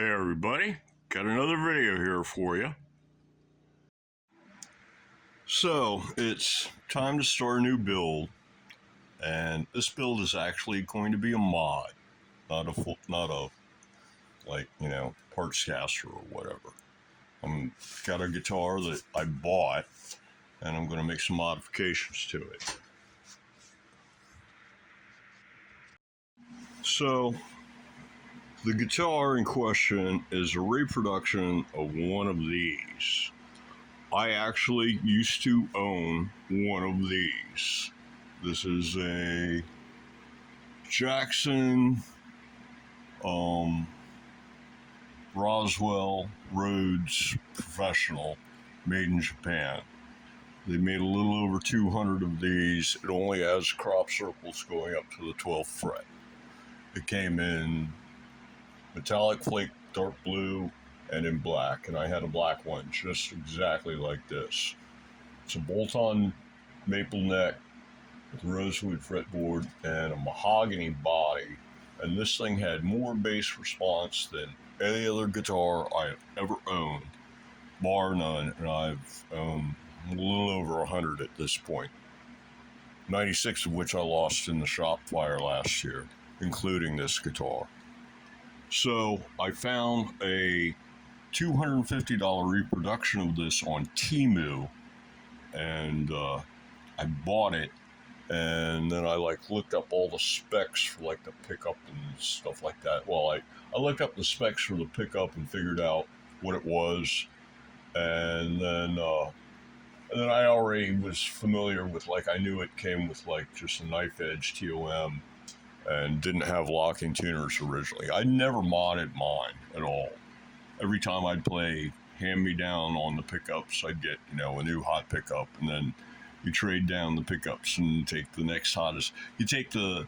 Hey everybody, got another video here for you. So it's time to start a new build, and this build is actually going to be a mod, not a parts caster or whatever. Got a guitar that I bought, and I'm going to make some modifications to it. So the guitar in question is a reproduction of one of these. I actually used to own one of these. This is a Jackson Roswell Rhodes Professional, made in Japan. They made a little over 200 of these. It only has crop circles going up to the 12th fret. It came in metallic flake dark blue and in black, and I had a black one just exactly like this. It's a bolt-on maple neck with rosewood fretboard and a mahogany body, and this thing had more bass response than any other guitar I've ever owned, bar none, and I've owned a little over 100 at this point, 96 of which I lost in the shop fire last year, including this guitar. So I found a $250 reproduction of this on Temu, and I bought it, and then I looked up all the specs for the pickup and stuff like that. Well, I looked up the specs for the pickup and figured out what it was, and then I already was familiar with, I knew it came with just a knife edge TOM and didn't have locking tuners originally. I never modded mine at all. Every time I'd play hand-me-down on the pickups, I'd get, a new hot pickup, and then you trade down the pickups and take the next hottest. You take the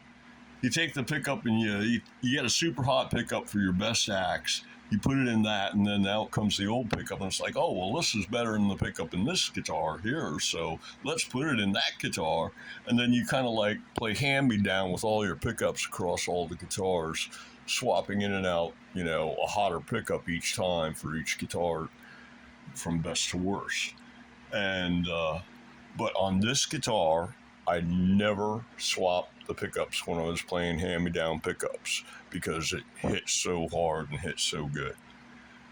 pickup and you get a super hot pickup for your best axe. You put it in that, and then out comes the old pickup, and it's like, oh, well, this is better than the pickup in this guitar here, so let's put it in that guitar. And then you kind of play hand-me-down with all your pickups across all the guitars, swapping in and out, a hotter pickup each time for each guitar from best to worst. And, but on this guitar, I never swapped the pickups when I was playing hand-me-down pickups because it hits so hard and hits so good.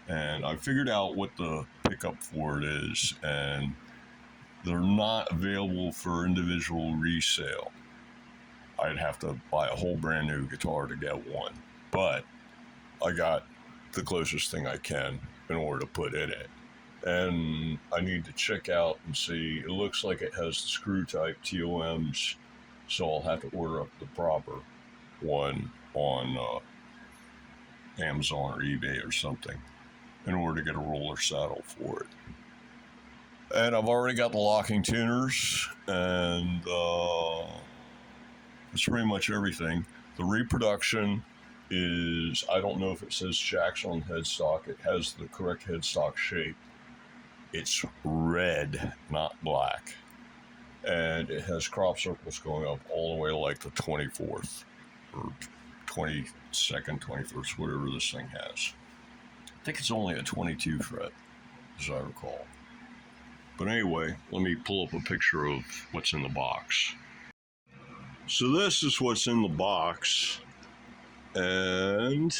And I figured out what the pickup for it is, and they're not available for individual resale. I'd have to buy a whole brand new guitar to get one, but I got the closest thing I can in order to put in it. And I need to check out and see. It looks like it has the screw type TOMs, so I'll have to order up the proper one on Amazon or eBay or something in order to get a roller saddle for it. And I've already got the locking tuners, and that's pretty much everything. The reproduction is, I don't know if it says Jackson on headstock. It has the correct headstock shape. It's red, not black. And it has crop circles going up all the way to the 24th or 22nd, 21st, whatever this thing has. I think it's only a 22 fret, as I recall. But anyway, let me pull up a picture of what's in the box. So this is what's in the box. And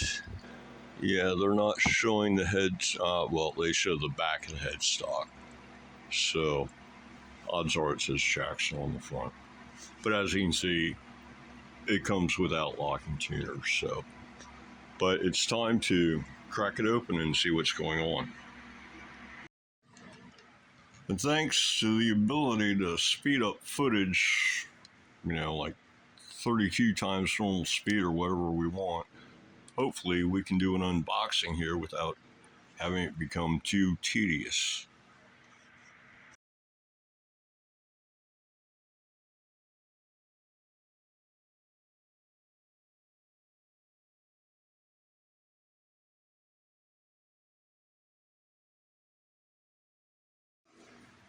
yeah, they're not showing the head. Well, they show the back of the headstock. So odds are it says Jackson on the front. But as you can see, it comes without locking tuners. So, but it's time to crack it open and see what's going on. And thanks to the ability to speed up footage, 32 times normal speed or whatever we want, hopefully we can do an unboxing here without having it become too tedious.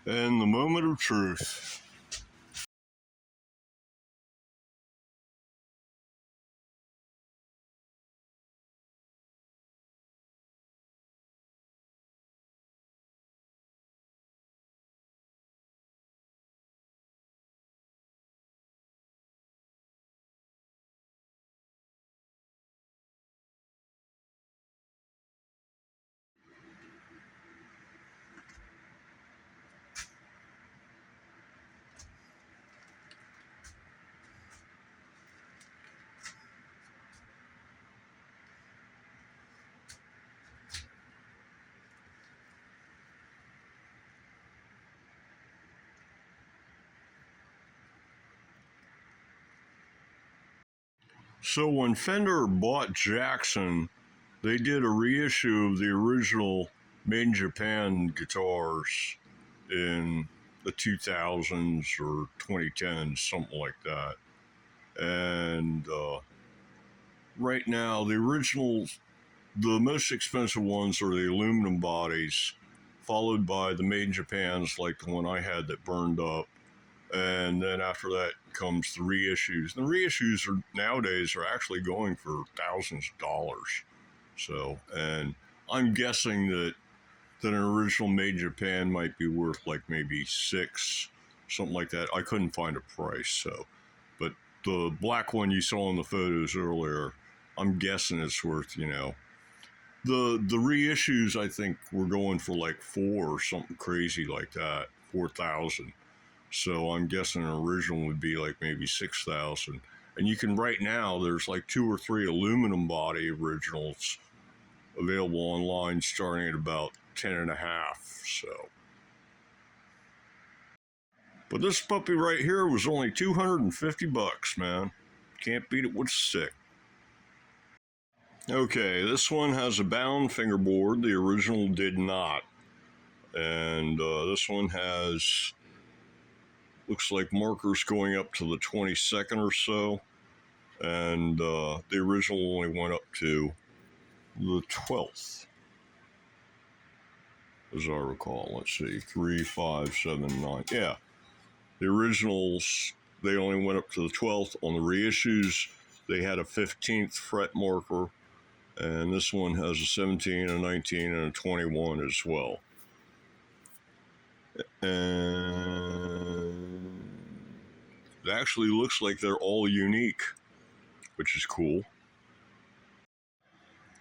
And the moment of truth. So when Fender bought Jackson, they did a reissue of the original made in Japan guitars in the 2000s or 2010s, something like that. And right now, the originals, the most expensive ones are the aluminum bodies, followed by the made in Japans, like the one I had that burned up. And then after that comes the reissues. The reissues are nowadays are actually going for thousands of dollars. So, and I'm guessing that an original made in Japan might be worth like maybe $6, something like that. I couldn't find a price. So, but the black one you saw in the photos earlier, I'm guessing it's worth, you know, the reissues. I think we're going for like 4 or something crazy like that, 4,000. So I'm guessing an original would be like maybe 6,000. And you can right now, there's like 2 or 3 aluminum body originals available online starting at about 10 and a half. So, but this puppy right here was only $250, man. Can't beat it with a stick. Okay, this one has a bound fingerboard. The original did not. And this one has, looks like markers going up to the 22nd or so. And the original only went up to the 12th, as I recall. Let's see, 3, 5, 7, 9. Yeah, the originals, they only went up to the 12th. On the reissues, they had a 15th fret marker, and this one has a 17, a 19, and a 21 as well. And it actually looks like they're all unique, which is cool.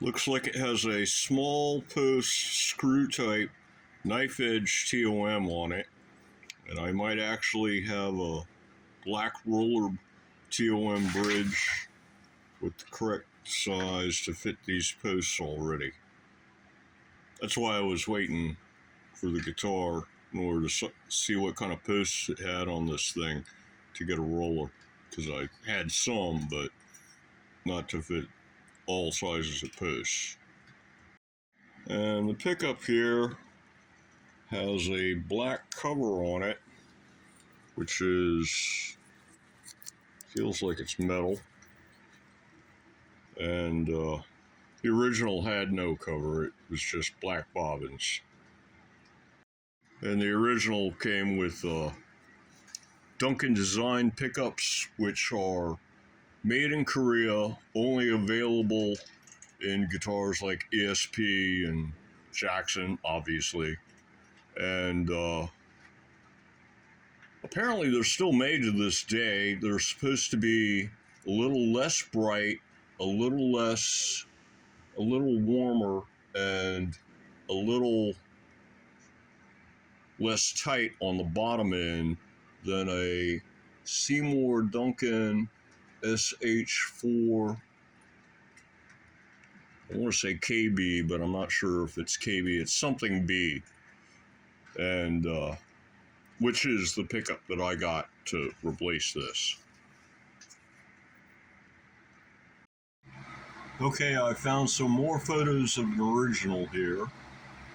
Looks like it has a small post screw type knife edge TOM on it, and I might actually have a black roller TOM bridge with the correct size to fit these posts already. That's why I was waiting for the guitar in order to see what kind of posts it had on this thing to get a roller, because I had some, but not to fit all sizes of posts. And the pickup here has a black cover on it, which feels like it's metal. And the original had no cover, it was just black bobbins. And the original came with Duncan design pickups, which are made in Korea, only available in guitars like ESP and Jackson, obviously. And apparently they're still made to this day. They're supposed to be a little less bright, a little warmer, and a little less tight on the bottom end than a Seymour Duncan SH4. I want to say KB, but I'm not sure if it's KB. It's something B. And which is the pickup that I got to replace this. Okay, I found some more photos of an original here,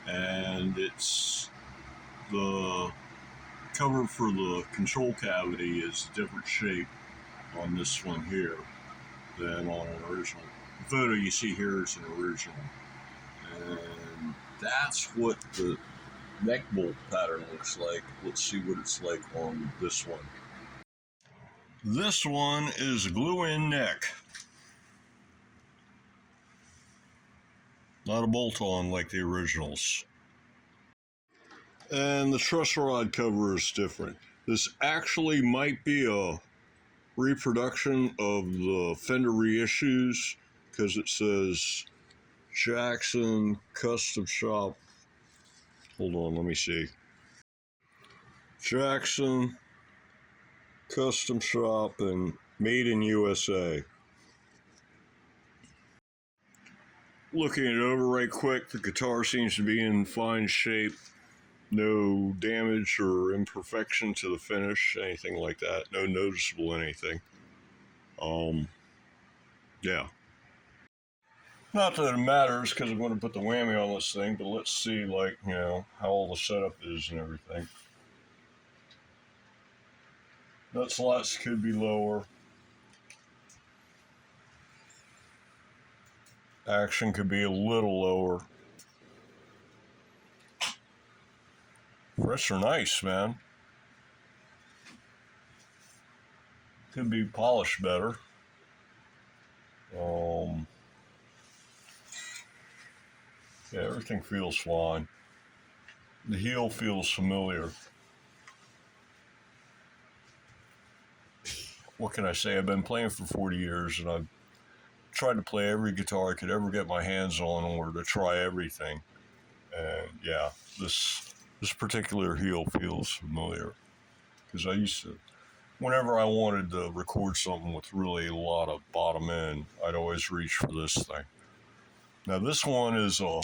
and it's the cover for the control cavity is a different shape on this one here than on an original. The photo you see here is an original, and that's what the neck bolt pattern looks like. Let's see what it's like on this one. This one is a glue-in neck, not a bolt-on like the originals. And the truss rod cover is different. This actually might be a reproduction of the Fender reissues, because it says Jackson Custom Shop. Hold on, let me see. Jackson Custom Shop and Made in USA. Looking it over right quick, the guitar seems to be in fine shape. No damage or imperfection to the finish, anything like that. No noticeable anything. Yeah. Not that it matters because I'm going to put the whammy on this thing, but let's see, like, you know, how all the setup is and everything. Nut slots could be lower. Action could be a little lower. Frets are nice, man. Could be polished better. Yeah, everything feels fine. The heel feels familiar. What can I say? I've been playing for 40 years, and I've tried to play every guitar I could ever get my hands on in order to try everything. And yeah, this particular heel feels familiar because I used to, whenever I wanted to record something with really a lot of bottom end, I'd always reach for this thing. Now this one is a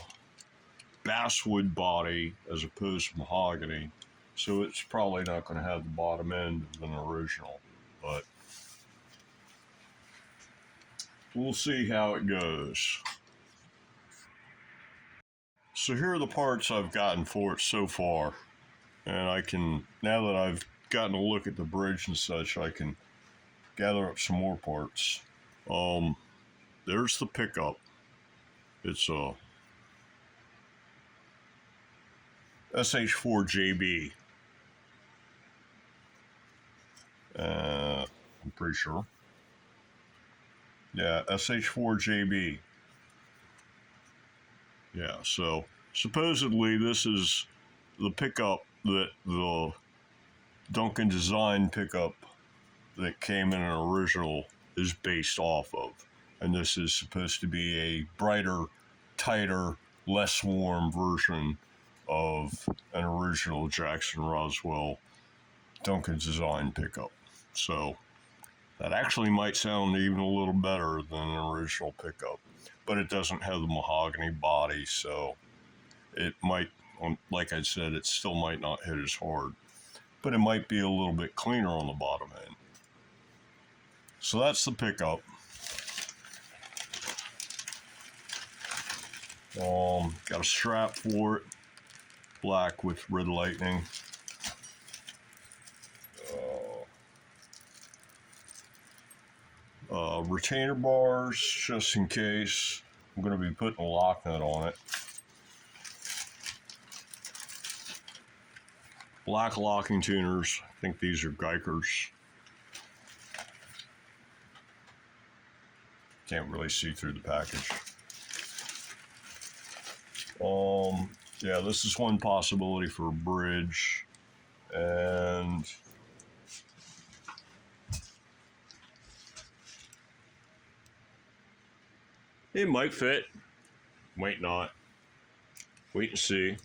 basswood body as opposed to mahogany, so it's probably not going to have the bottom end of an original, but we'll see how it goes. So here are the parts I've gotten for it so far, and I can, now that I've gotten a look at the bridge and such, I can gather up some more parts. There's the pickup. It's a SH4JB. I'm pretty sure. Yeah, SH4JB. Yeah, so supposedly this is the pickup that the Duncan design pickup that came in an original is based off of. And this is supposed to be a brighter, tighter, less warm version of an original Jackson Roswell Duncan design pickup. So that actually might sound even a little better than an original pickup, but it doesn't have the mahogany body, so it might, like I said, it still might not hit as hard, but it might be a little bit cleaner on the bottom end. So that's the pickup. Got a strap for it, black with red lightning. Retainer bars, just in case. I'm going to be putting a lock nut on it. Black locking tuners. I think these are Geikers. Can't really see through the package. Yeah, this is one possibility for a bridge. And it might fit, might not. Wait and see.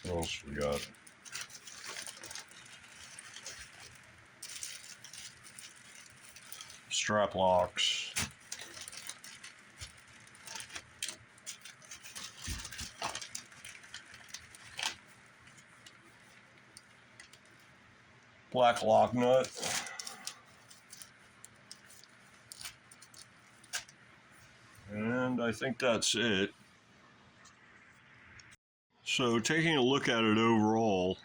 What else we got? Strap locks. Black lock nut. And I think that's it. So taking a look at it overall,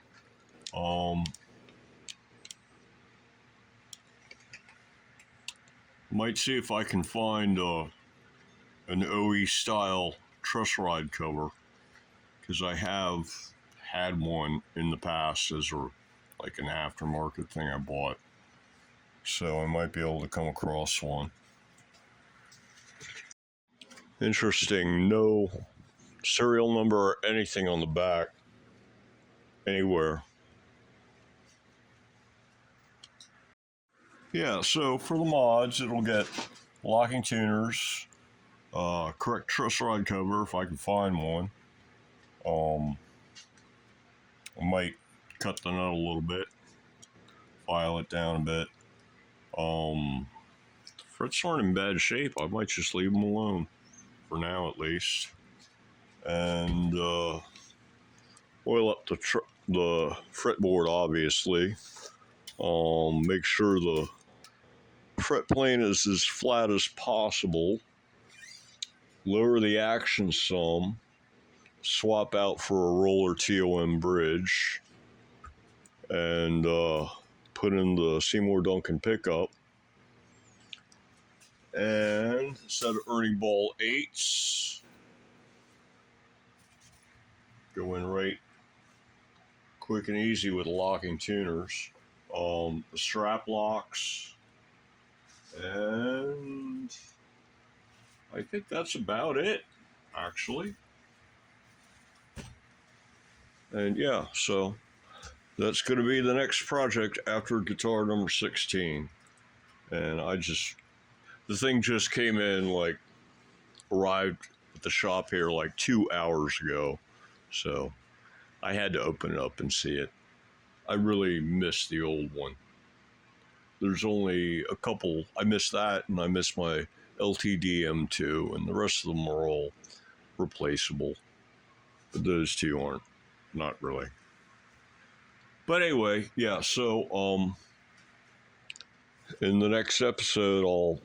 might see if I can find an OE style truss rod cover, because I have had one in the past as like an aftermarket thing I bought. So I might be able to come across one. Interesting, no serial number or anything on the back anywhere. Yeah, so for the mods, it'll get locking tuners, correct truss rod cover if I can find one. I might cut the nut a little bit, file it down a bit. The frets aren't in bad shape. I might just leave them alone for now, at least. And oil up the the fretboard, obviously. Make sure the fret plane is as flat as possible. Lower the action some. Swap out for a roller TOM bridge. And put in the Seymour Duncan pickup. And a set of Ernie Ball 8s. Go in right quick and easy with locking tuners. The strap locks. And I think that's about it, actually. And yeah, so that's going to be the next project after guitar number 16. And the thing just came in, like, arrived at the shop here like 2 hours ago. So I had to open it up and see it. I really miss the old one. There's only a couple. I miss that, and I miss my LTD M2, and the rest of them are all replaceable. But those two aren't. Not really. But anyway, yeah, so in the next episode, I'll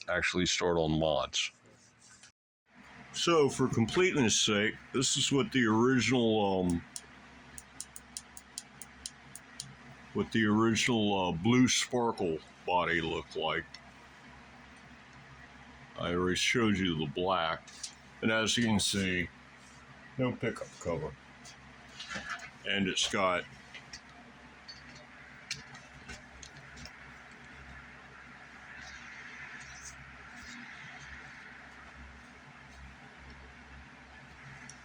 actually start on mods. So, for completeness sake, this is what the original blue sparkle body looked like. I already showed you the black, and as you can see, no pickup cover, and it's got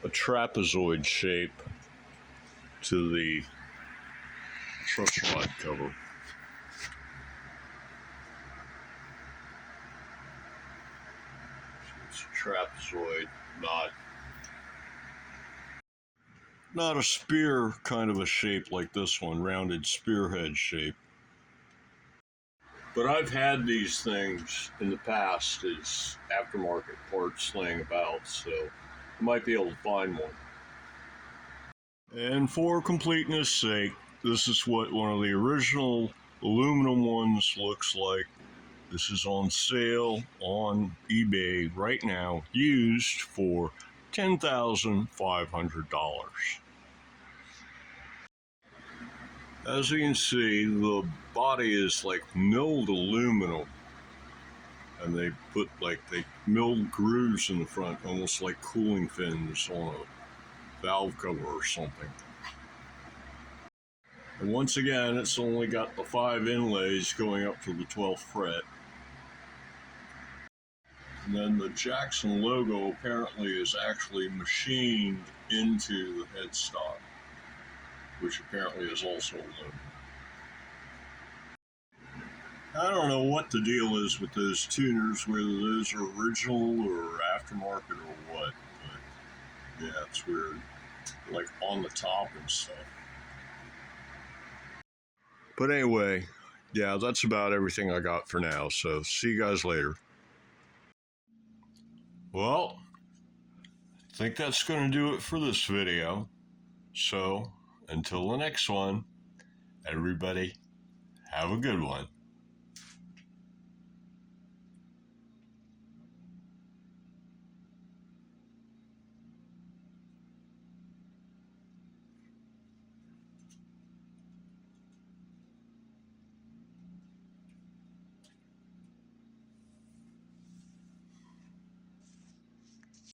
a trapezoid shape to the truss rod cover. It's a trapezoid, not a spear kind of a shape like this one, rounded spearhead shape. But I've had these things in the past as aftermarket parts laying about, so I might be able to find one. And for completeness sake, this is what one of the original aluminum ones looks like. This is on sale on eBay right now, used for $10,500. As you can see, the body is like milled aluminum, and they milled grooves in the front, almost like cooling fins on a valve cover or something. And once again, it's only got the 5 inlays going up to the 12th fret. And then the Jackson logo apparently is actually machined into the headstock, which apparently is also aluminum. I don't know what the deal is with those tuners, whether those are original or aftermarket or what, but yeah, it's weird. Like on the top and stuff. But anyway, yeah, that's about everything I got for now, so see you guys later. Well, I think that's going to do it for this video. So, until the next one, everybody, have a good one.